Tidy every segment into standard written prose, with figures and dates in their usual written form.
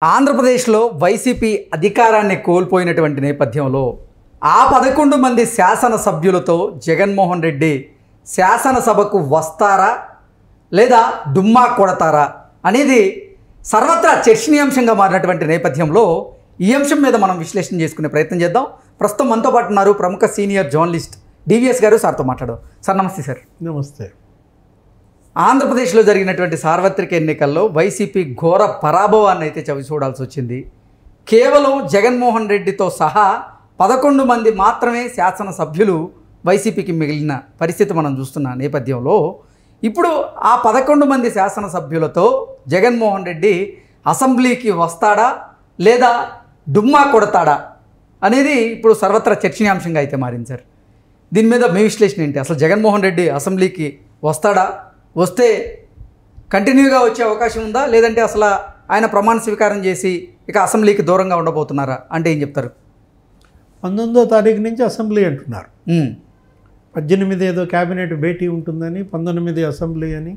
ఆంధ్రప్రదేశ్లో వైసీపీ అధికారాన్ని కోల్పోయినటువంటి నేపథ్యంలో ఆ 11 మంది శాసనసభ్యులతో జగన్మోహన్ రెడ్డి శాసనసభకు వస్తారా లేదా డుమ్మా కొడతారా అనేది సర్వత్రా చర్చనీయాంశంగా మారినటువంటి నేపథ్యంలో ఈ అంశం మీద మనం విశ్లేషణ చేసుకునే ప్రయత్నం చేద్దాం. ప్రస్తుతం మనతో పాటు ఉన్నారు ప్రముఖ సీనియర్ జర్నలిస్ట్ డివిఎస్ గారు. సార్తో మాట్లాడదాం. సార్ నమస్తే. సార్ నమస్తే. ఆంధ్రప్రదేశ్లో జరిగినటువంటి సార్వత్రిక ఎన్నికల్లో వైసీపీ ఘోర పరాభవాన్ని అయితే చవి చూడాల్సి వచ్చింది. కేవలం జగన్మోహన్ రెడ్డితో సహా 11 మంది మాత్రమే శాసనసభ్యులు వైసీపీకి మిగిలిన పరిస్థితి మనం చూస్తున్న నేపథ్యంలో ఇప్పుడు ఆ 11 మంది శాసనసభ్యులతో జగన్మోహన్ రెడ్డి అసెంబ్లీకి వస్తాడా లేదా డుమ్మా కొడతాడా అనేది ఇప్పుడు సర్వత్రా చర్చనీయాంశంగా అయితే మారింది. సార్ దీని మీద మీ విశ్లేషణ ఏంటి? అసలు జగన్మోహన్ రెడ్డి అసెంబ్లీకి వస్తాడా, వస్తే కంటిన్యూగా వచ్చే అవకాశం ఉందా, లేదంటే అసలు ఆయన ప్రమాణ స్వీకారం చేసి ఇక అసెంబ్లీకి దూరంగా ఉండబోతున్నారా అంటే ఏం చెప్తారు? 19వ తారీఖు నుంచి అసెంబ్లీ అంటున్నారు. 18 ఏదో క్యాబినెట్ భేటీ ఉంటుందని, 19 అసెంబ్లీ అని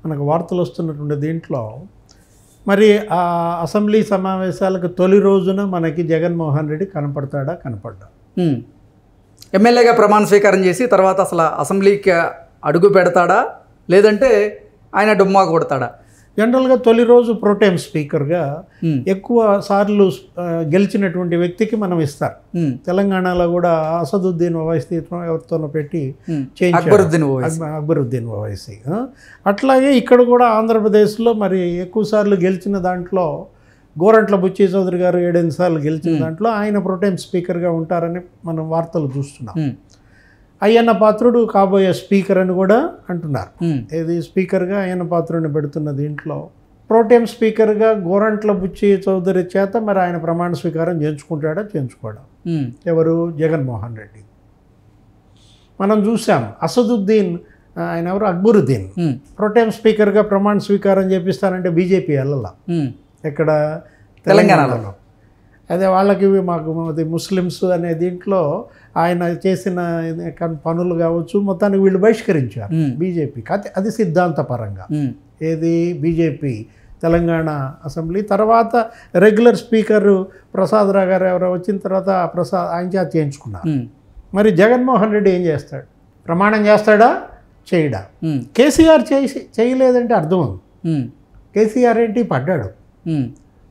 మనకు వార్తలు వస్తున్నటువంటి దీంట్లో మరి ఆ అసెంబ్లీ సమావేశాలకు తొలి రోజున మనకి జగన్మోహన్ రెడ్డి కనపడతాడా, కనపడ్డా? ఎమ్మెల్యేగా ప్రమాణ స్వీకారం చేసి తర్వాత అసలు అసెంబ్లీకి అడుగు పెడతాడా, లేదంటే ఆయన డుమ్మా కొడతాడా? జనరల్గా తొలి రోజు ప్రోటైమ్ స్పీకర్గా ఎక్కువ సార్లు గెలిచినటువంటి వ్యక్తికి మనం ఇస్తారు. తెలంగాణలో కూడా అసదుద్దీన్ ఓవైసీ ఎవరితోనో పెట్టి అక్బరుద్దీన్ ఓవైసీ. అట్లాగే ఇక్కడ కూడా ఆంధ్రప్రదేశ్లో మరి ఎక్కువ సార్లు గెలిచిన దాంట్లో గోరంట్ల బుచ్చి చౌదరి గారు 7-8 సార్లు గెలిచిన దాంట్లో ఆయన ప్రోటైమ్ స్పీకర్గా ఉంటారని మనం వార్తలు చూస్తున్నాం. అయ్యన్న పాత్రుడు కాబోయే స్పీకర్ అని కూడా అంటున్నారు. ఏది స్పీకర్గా అయ్యన్న పాత్రుడిని పెడుతున్న దీంట్లో ప్రోటైమ్ స్పీకర్గా గోరంట్ల బుచ్చి చౌదరి చేత మరి ఆయన ప్రమాణ స్వీకారం చేయించుకుంటాడా, చేయించుకోవడం? ఎవరు? జగన్మోహన్ రెడ్డి. మనం చూసాం అసదుద్దీన్, ఆయన ఎవరు, అక్బరుద్దీన్ ప్రోటైమ్ స్పీకర్గా ప్రమాణ స్వీకారం చేపిస్తానంటే బీజేపీ వెళ్ళాల. ఎక్కడ? తెలంగాణలో. అదే వాళ్ళకి మాకు ముస్లిమ్స్ అనే దీంట్లో ఆయన చేసిన పనులు కావచ్చు మొత్తానికి వీళ్ళు బహిష్కరించారు బీజేపీ. అది సిద్ధాంతపరంగా. ఏది? బీజేపీ తెలంగాణ అసెంబ్లీ తర్వాత రెగ్యులర్ స్పీకరు ప్రసాదరావు గారు ఎవరో వచ్చిన తర్వాత ఆయన చేత చేయించుకున్నారు. మరి జగన్మోహన్ రెడ్డి ఏం చేస్తాడు? ప్రమాణం చేస్తాడా, చేయడా? కేసీఆర్ చేయలేదంటే అర్థం. కేసీఆర్ ఏంటి, పడ్డాడు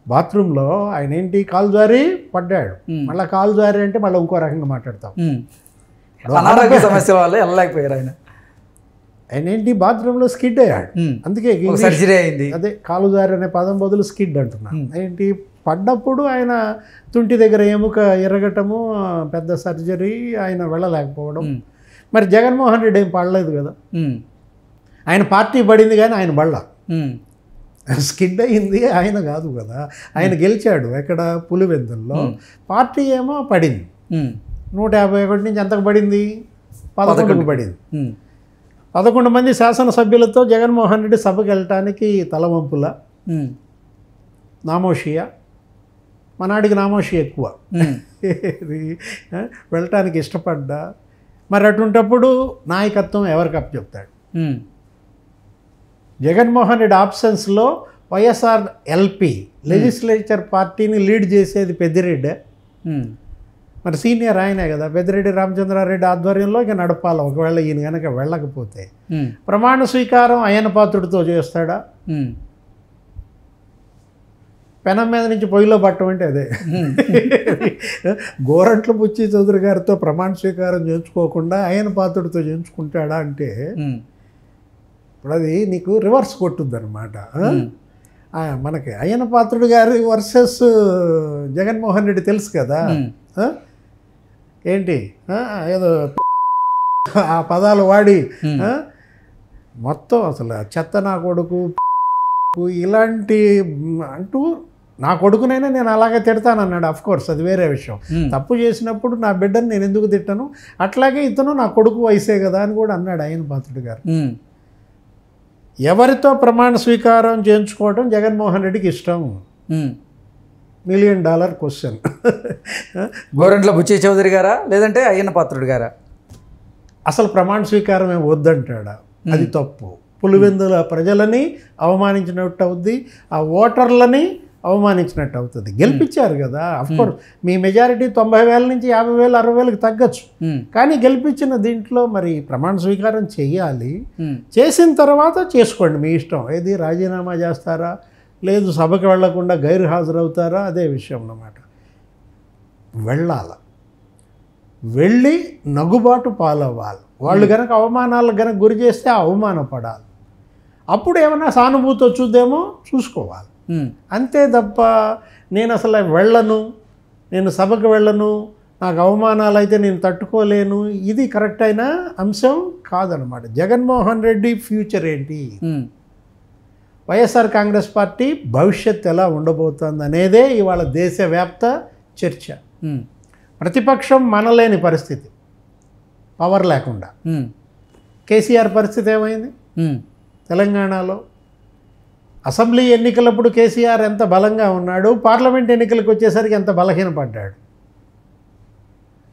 బాత్రూంలో. ఆయన ఏంటి, కాలు జారి పడ్డాడు. మళ్ళీ కాలు జారి అంటే మళ్ళీ ఇంకో రకంగా మాట్లాడతాం. అనారోగ్య సమస్య వల్ల వెళ్ళలేకపోయారు ఆయన. ఆయన ఏంటి, బాత్రూంలో స్కిడ్ అయ్యాడు. అందుకే సర్జరీ అయింది. అదే కాలు జారి అనే పదం బదులు స్కిడ్ అంటున్నాను. ఏంటి, పడ్డప్పుడు ఆయన తుంటి దగ్గర ఎముక ఎరగటము, పెద్ద సర్జరీ, ఆయన వెళ్ళలేకపోవడం. మరి జగన్మోహన్ రెడ్డి ఏం పడలేదు కదా. ఆయన పార్టీ పడింది కానీ ఆయన బళ్ళ స్కిడ్ అయింది ఆయన కాదు కదా. ఆయన గెలిచాడు ఎక్కడ? పులివెందుల్లో. పార్టీ ఏమో పడింది. 151 నుంచి ఎంతకు పడింది? 11కు పడింది. 11 మంది శాసనసభ్యులతో జగన్మోహన్ రెడ్డి సభకు వెళ్ళటానికి తలవంపుల నామోషియా. మనాడికి నామోషి ఎక్కువ. వెళ్ళటానికి ఇష్టపడ్డా. మరి అటువంటప్పుడు నాయకత్వం ఎవరికి అప్పచెప్తాడు? జగన్మోహన్ రెడ్డి ఆప్షన్స్లో వైఎస్ఆర్ ఎల్పీ లెజిస్లేచర్ పార్టీని లీడ్ చేసేది పెద్దిరెడ్డి. మరి సీనియర్ ఆయనే కదా. పెద్దిరెడ్డి రామచంద్రారెడ్డి ఆధ్వర్యంలో ఇక నడపాలి. ఒకవేళ ఈయన కనుక వెళ్ళకపోతే ప్రమాణ స్వీకారం అయ్యన్న పాత్రుడితో చేస్తాడా? పెనం మీద నుంచి పొయ్యిలో పట్టం అంటే అదే. గోరంట్ల బుచ్చి చౌదరి గారితో ప్రమాణ స్వీకారం చేయించుకోకుండా అయ్యన్న పాత్రుడితో చేయించుకుంటాడా అంటే ఇప్పుడు అది నీకు రివర్స్ కొట్టుద్ది అనమాట. మనకి అయ్యన్న పాత్రుడు గారి వర్సెస్ జగన్మోహన్ రెడ్డి తెలుసు కదా. ఏంటి ఏదో ఆ పదాలు వాడి మొత్తం అసలు చెత్త నా కొడుకు ఇలాంటి అంటూ, నా కొడుకునైనా నేను అలాగే తిడతానన్నాడు. అఫ్కోర్స్ అది వేరే విషయం. తప్పు చేసినప్పుడు నా బిడ్డను నేను ఎందుకు తిట్టాను, అట్లాగే ఇతను నా కొడుకు వయసే కదా అని కూడా అన్నాడు అయ్యన్న పాత్రుడు గారు. ఎవరితో ప్రమాణ స్వీకారం చేయించుకోవడం జగన్మోహన్ రెడ్డికి ఇష్టం? $1 మిలియన్ క్వశ్చన్. గోరంట్ల బుచ్చి చౌదరి గారా లేదంటే అయ్యన్న పాత్రుడు గారా? అసలు ప్రమాణ స్వీకారం ఏమి వద్దంటాడా? అది తప్పు. పులివెందుల ప్రజలని అవమానించినట్టు అవుద్ది, ఆ ఓటర్లని అవమానించినట్టు అవుతుంది. గెలిపించారు కదా, అఫ్కోర్స్ మీ మెజారిటీ 90,000 నుంచి 50,000 60,000కి తగ్గచ్చు, కానీ గెలిపించిన దీంట్లో మరి ప్రమాణ స్వీకారం చెయ్యాలి. చేసిన తర్వాత చేసుకోండి మీ ఇష్టం, ఏది రాజీనామా చేస్తారా లేదు సభకు వెళ్లకుండా గైరు హాజరవుతారా అదే విషయం అన్నమాట. వెళ్ళి నగుబాటు పాలవ్వాలి. వాళ్ళు కనుక అవమానాలకు కనుక గురి చేస్తే అవమానపడాలి. అప్పుడు ఏమైనా సానుభూతి వచ్చుద్దేమో చూసుకోవాలి. అంతే తప్ప నేను అసలు వెళ్ళను, నేను సభకు వెళ్ళను, నాకు అవమానాలు అయితే నేను తట్టుకోలేను, ఇది కరెక్ట్ అయిన అంశం కాదనమాట. జగన్మోహన్ రెడ్డి ఫ్యూచర్ ఏంటి, వైఎస్ఆర్ కాంగ్రెస్ పార్టీ భవిష్యత్ ఎలా ఉండబోతుంది అనేదే ఇవాళ దేశవ్యాప్త చర్చ. ప్రతిపక్షం మనలేని పరిస్థితి, పవర్ లేకుండా. కేసీఆర్ పరిస్థితి ఏమైంది? తెలంగాణలో అసెంబ్లీ ఎన్నికలప్పుడు కేసీఆర్ ఎంత బలంగా ఉన్నాడు, పార్లమెంట్ ఎన్నికలకు వచ్చేసరికి ఎంత బలహీనపడ్డాడు.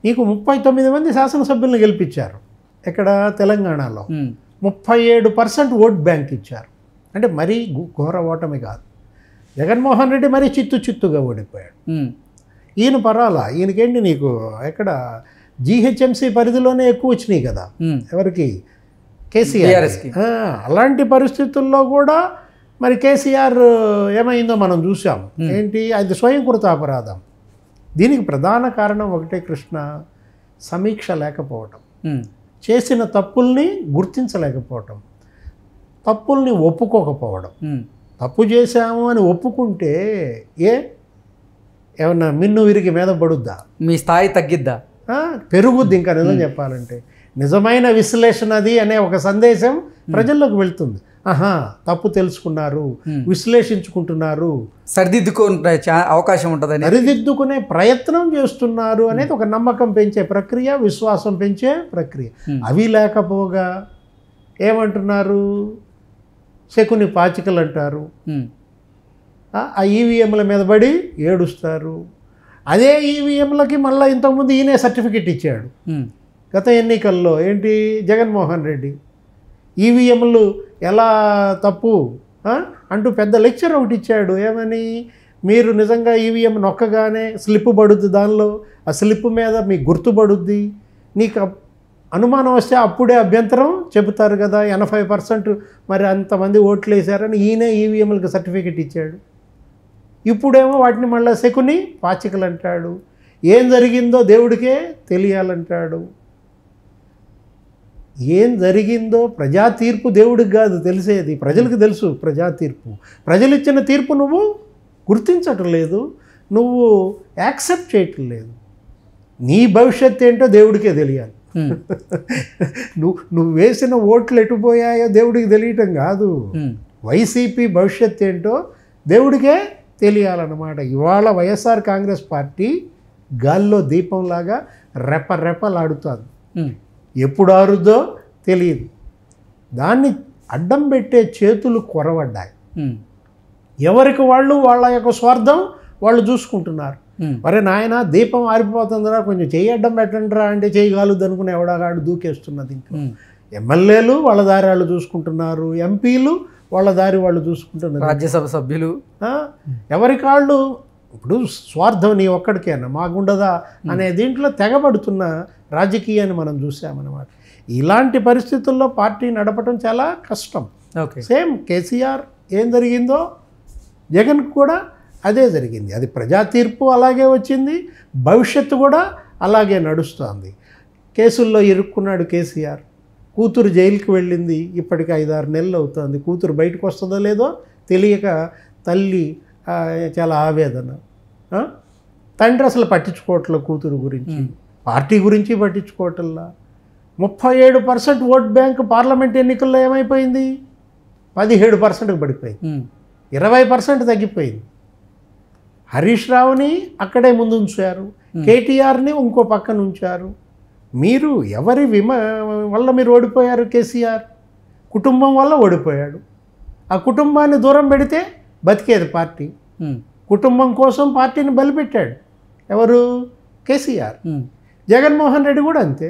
నీకు 39 మంది శాసనసభ్యులను గెలిపించారు ఇక్కడ తెలంగాణలో, 37% ఓట్ బ్యాంక్ ఇచ్చారు. అంటే మరీ ఘోర ఓటమి కాదు. జగన్మోహన్ రెడ్డి మరీ చిత్తుగా ఓడిపోయాడు. ఈయన పర్వాలా, ఈయనకేంటి నీకు ఎక్కడ జీహెచ్ఎంసీ పరిధిలోనే ఎక్కువ వచ్చినాయి కదా ఎవరికి, కేసీఆర్కి. అలాంటి పరిస్థితుల్లో కూడా మరి కేసీఆర్ ఏమైందో మనం చూసాం. ఏంటి అది స్వయంకృత అపరాధం. దీనికి ప్రధాన కారణం ఒకటే కృష్ణ, సమీక్ష లేకపోవటం, చేసిన తప్పుల్ని గుర్తించలేకపోవటం, తప్పుల్ని ఒప్పుకోకపోవడం. తప్పు చేశాము అని ఒప్పుకుంటే ఏమన్నా మిన్ను విరిగి మీద పడుద్దా, మీ స్థాయి తగ్గిద్దా, పెరుగుద్ది. ఇంకా నిజం చెప్పాలంటే నిజమైన విశ్లేషణ అది అనే ఒక సందేశం ప్రజల్లోకి వెళ్తుంది. ఆహా, తప్పు తెలుసుకున్నారు, విశ్లేషించుకుంటున్నారు, సరిదిద్దుకునే అవకాశం ఉంటుంది, సరిదిద్దుకునే ప్రయత్నం చేస్తున్నారు అనేది ఒక నమ్మకం పెంచే ప్రక్రియ, విశ్వాసం పెంచే ప్రక్రియ. అవి లేకపోగా ఏమంటున్నారు, శకుని పాచికలు అంటారు, ఆ ఈవీఎంల మీద పడి ఏడుస్తారు. అదే ఈవీఎంలకి మళ్ళీ ఇంతకుముందు ఈయనే సర్టిఫికెట్ ఇచ్చాడు గత ఎన్నికల్లో. ఏంటి, జగన్మోహన్ రెడ్డి ఈవీఎంలు ఎలా తప్పు అంటూ పెద్ద లెక్చర్ ఒకటి ఇచ్చాడు. ఏమని, మీరు నిజంగా ఈవీఎం నొక్కగానే స్లిప్ పడుద్ది, దానిలో ఆ స్లిప్ మీద మీకు గుర్తుపడుద్ది, నీకు అనుమానం వస్తే అప్పుడే అభ్యంతరం చెబుతారు కదా, 80% మరి అంతమంది ఓట్లు వేశారని ఈయనే ఈవీఎంలకు సర్టిఫికెట్ ఇచ్చాడు. ఇప్పుడేమో వాటిని మళ్ళీ శకుని పాచికలు అంటాడు. ఏం జరిగిందో దేవుడికే తెలియాలంటాడు. ఏం జరిగిందో ప్రజా తీర్పు దేవుడికి కాదు తెలిసేది, ప్రజలకు తెలుసు ప్రజా తీర్పు. ప్రజలు ఇచ్చిన తీర్పు నువ్వు గుర్తించటం లేదు, నువ్వు యాక్సెప్ట్ చేయటం లేదు. నీ భవిష్యత్తు ఏంటో దేవుడికే తెలియాలి. నువ్వు వేసిన ఓట్లు ఎటుపోయాయో దేవుడికి తెలియటం కాదు, వైసీపీ భవిష్యత్తు ఏంటో దేవుడికే తెలియాలన్నమాట. ఇవాళ వైఎస్ఆర్ కాంగ్రెస్ పార్టీ గాల్లో దీపంలాగా రెపరెపలాడుతుంది. ఎప్పుడు ఆరుద్దో తెలియదు. దాన్ని అడ్డం పెట్టే చేతులు కొరవడ్డాయి. ఎవరికి వాళ్ళు వాళ్ళ యొక్క స్వార్థం వాళ్ళు చూసుకుంటున్నారు. మరి నాయన దీపం ఆరిపోతుందిరా, కొంచెం చెయ్యి అడ్డం పెట్టండిరా అంటే చేయగలదు అనుకుని ఎవడాగాడు దూకేస్తున్నది. ఇంట్లో ఎమ్మెల్యేలు వాళ్ళ దారి వాళ్ళు చూసుకుంటున్నారు, ఎంపీలు వాళ్ళ దారి వాళ్ళు చూసుకుంటున్నారు, రాజ్యసభ సభ్యులు ఎవరికి వాళ్ళు ఇప్పుడు స్వార్థం నీ ఒక్కడికేనా మాకుండదా అనే దీంట్లో తెగబడుతున్న రాజకీయాన్ని మనం చూసామన్నమాట. ఇలాంటి పరిస్థితుల్లో పార్టీ నడపడం చాలా కష్టం. సేమ్ కేసీఆర్ ఏం జరిగిందో జగన్ కూడా అదే జరిగింది. అది ప్రజా తీర్పు అలాగే వచ్చింది, భవిష్యత్తు కూడా అలాగే నడుస్తుంది. కేసుల్లో ఇరుక్కున్నాడు కేసీఆర్, కూతురు జైలుకి వెళ్ళింది, ఇప్పటికి 5-6 నెలలు అవుతుంది. కూతురు బయటకు వస్తుందో లేదో తెలియక తల్లి చాలా ఆవేదన. తండ్రి అసలు పట్టించుకోవట్లే కూతురు గురించి, పార్టీ గురించి పట్టించుకోవట్లా. 37% ఓట్ బ్యాంక్ పార్లమెంట్ ఎన్నికల్లో ఏమైపోయింది, 17%కి పడిపోయింది, 20% తగ్గిపోయింది. హరీష్ రావుని అక్కడే ముందు ఉంచారు, కేటీఆర్ని ఇంకో పక్కన ఉంచారు. మీరు ఎవరి వల్ల మీరు ఓడిపోయారు? కేసీఆర్ కుటుంబం వల్ల ఓడిపోయాడు. ఆ కుటుంబాన్ని దూరం పెడితే బతికేది పార్టీ. కుటుంబం కోసం పార్టీని బలిపెట్టాడు ఎవరు? కేసీఆర్. జగన్మోహన్ రెడ్డి కూడా అంతే.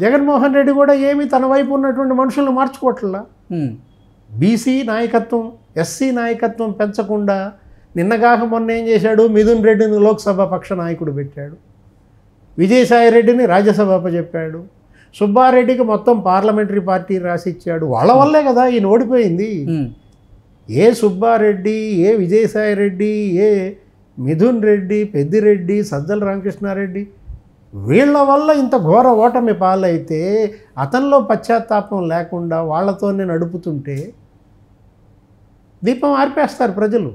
జగన్మోహన్ రెడ్డి కూడా ఏమి తన వైపు ఉన్నటువంటి మనుషులను మార్చుకోవట్లా. బీసీ నాయకత్వం, ఎస్సీ నాయకత్వం పెంచకుండా నిన్నగాక మొన్న ఏం చేశాడు, మిథున్ రెడ్డిని లోక్సభ పక్ష నాయకుడు పెట్టాడు, విజయసాయి రెడ్డిని రాజ్యసభ చెప్పాడు, సుబ్బారెడ్డికి మొత్తం పార్లమెంటరీ పార్టీ రాసిచ్చాడు. వాళ్ళ వల్లే కదా ఈయన ఓడిపోయింది. ఏ సుబ్బారెడ్డి, ఏ విజయసాయి రెడ్డి, ఏ మిథున్ రెడ్డి, పెద్దిరెడ్డి, సజ్జల రామకృష్ణారెడ్డి, వీళ్ళ వల్ల ఇంత ఘోర ఓటమి పాలైతే అతనిలో పశ్చాత్తాపం లేకుండా వాళ్ళతోనే నడుపుతుంటే దీపం ఆర్పేస్తారు ప్రజలు.